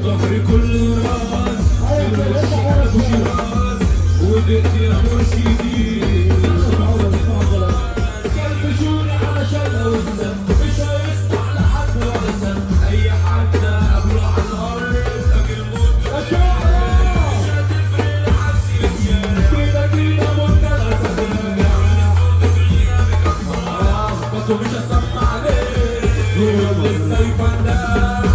ظهري كل راس ابو شراس وبقيت يا مرشدي قلبي شوري علشان اوزن مش هيسمع لحد ولا سن اي حد قبله على الارض اجي الموت مش هتفرق العكس الشارع كده منتهى سفر مش هسمع عليه لسه يفندق